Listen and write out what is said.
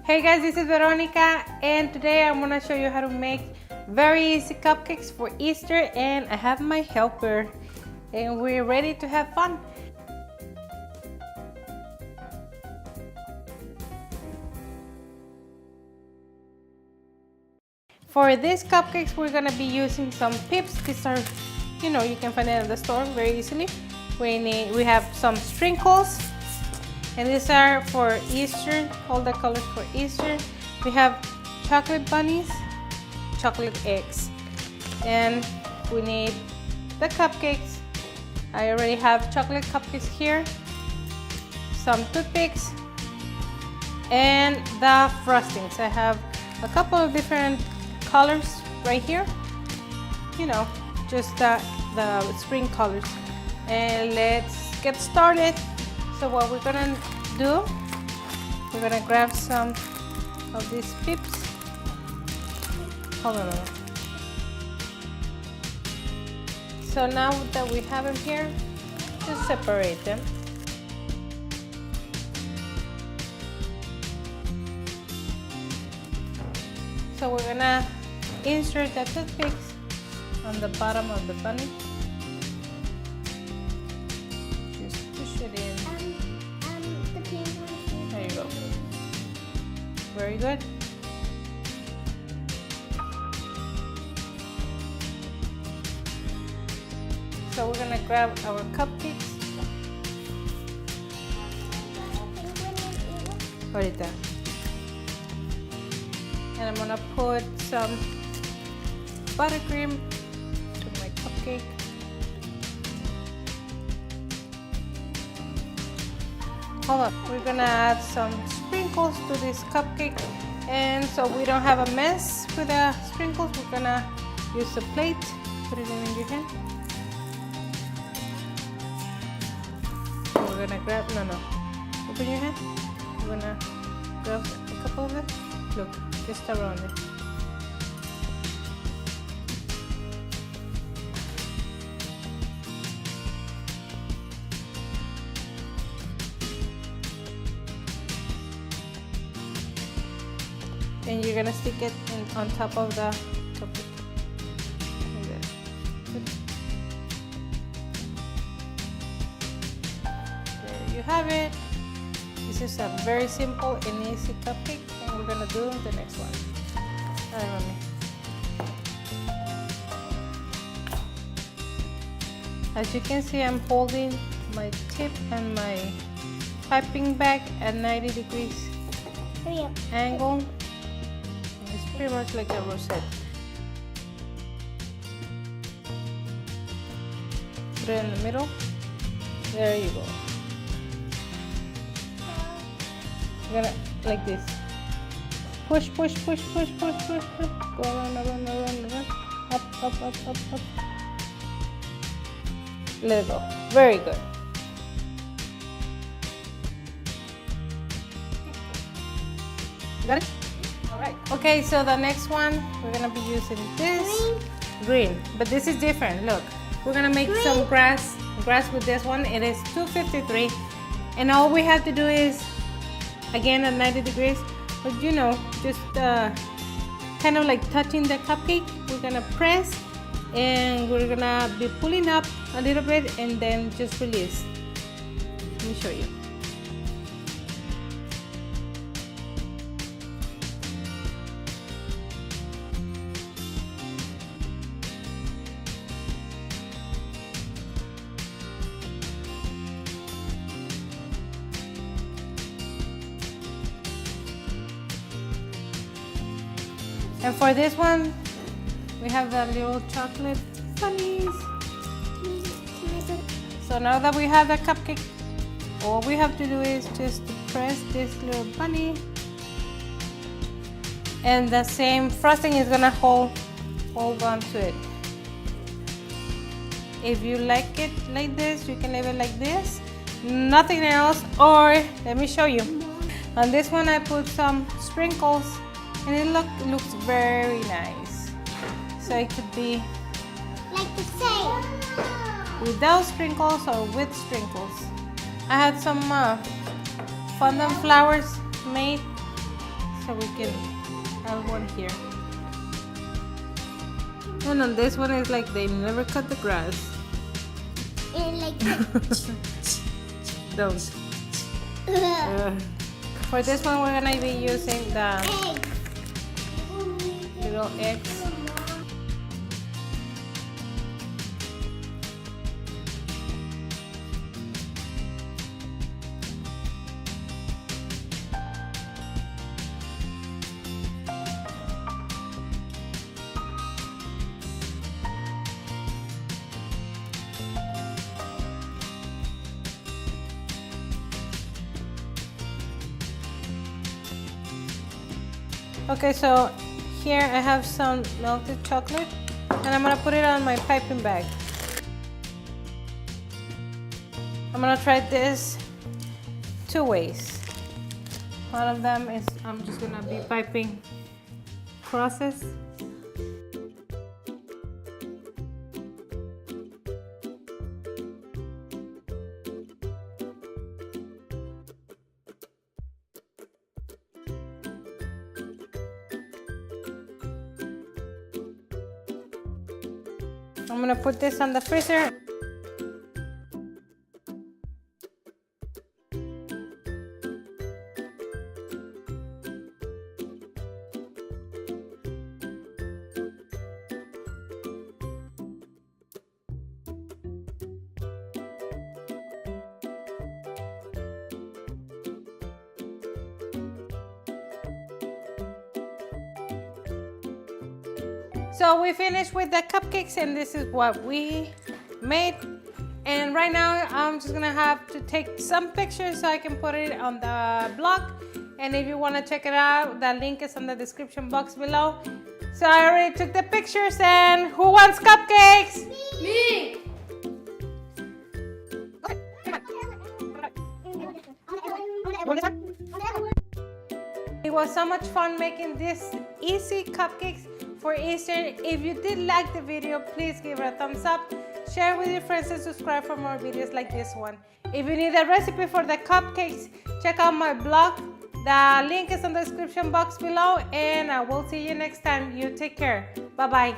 Hey guys, this is Veronica and today I'm gonna show you how to make very easy cupcakes for Easter, and I have my helper and we're ready to have fun. For these cupcakes we're gonna be using some peeps. These are, you can find it at the store very easily. We have some sprinkles, and these are for Easter, all the colors for Easter. We have chocolate bunnies, chocolate eggs, and we need the cupcakes. I already have chocolate cupcakes here, some toothpicks, and the frostings. I have a couple of different colors right here, just the spring colors. And let's get started. So what we're gonna do, we're gonna grab some of these peeps. Hold on a minute. So now that we have them here, just separate them. So we're gonna insert the toothpicks on the bottom of the bunny. Just push it in. The pink one. There you go. Very good. So we're gonna grab our cupcakes. Ahorita. And I'm gonna put some buttercream to my cupcake. Hold on, we're gonna add some sprinkles to this cupcake, and so we don't have a mess with the sprinkles, we're gonna use a plate. Put it in your hand. We're gonna grab, open your hand. We're gonna grab a couple of it. Look, just around it. And you're gonna stick it on top of the cupcake. Like that. There you have it. This is a very simple and easy cupcake, and we're gonna do the next one. All right, mommy. As you can see, I'm holding my tip and my piping bag at 90 degrees angle. It's pretty much like a rosette. Put it in the middle. There you go. You're gonna, like this. Push, push, push, push, push, push, push. Go around, around, around, around. Up, up, up, up, up. Let it go. Very good. You got it? All right. Okay, so the next one, we're gonna be using this. Green. But this is different. Look, we're gonna make some grass with this one. It is 253. And all we have to do is, again at 90 degrees, but just kind of like touching the cupcake. We're gonna press and we're gonna be pulling up a little bit and then just release. Let me show you. And for this one, we have the little chocolate bunnies. So now that we have the cupcake, all we have to do is just press this little bunny. And the same frosting is gonna hold on to it. If you like it like this, you can leave it like this. Nothing else, or let me show you. On this one I put some sprinkles. And it looks very nice. So it could be like the same. Without sprinkles or with sprinkles. I had some fondant flowers made, so we can add one here. And on this one is like they never cut the grass. And like Don't. For this one, we're gonna be using the egg. little eggs. Okay, so here I have some melted chocolate and I'm gonna put it on my piping bag. I'm gonna try this 2 ways. One of them is I'm just gonna be piping process. I'm gonna put this on the freezer. So we finished with the cupcakes and this is what we made. And right now I'm just gonna have to take some pictures so I can put it on the blog. And if you wanna check it out, the link is in the description box below. So I already took the pictures and who wants cupcakes? Me. It was so much fun making this easy cupcakes for Easter. If you did like the video, please give it a thumbs up, share with your friends and subscribe for more videos like this one. If you need a recipe for the cupcakes, check out my blog. The link is in the description box below and I will see you next time. You take care. Bye-bye.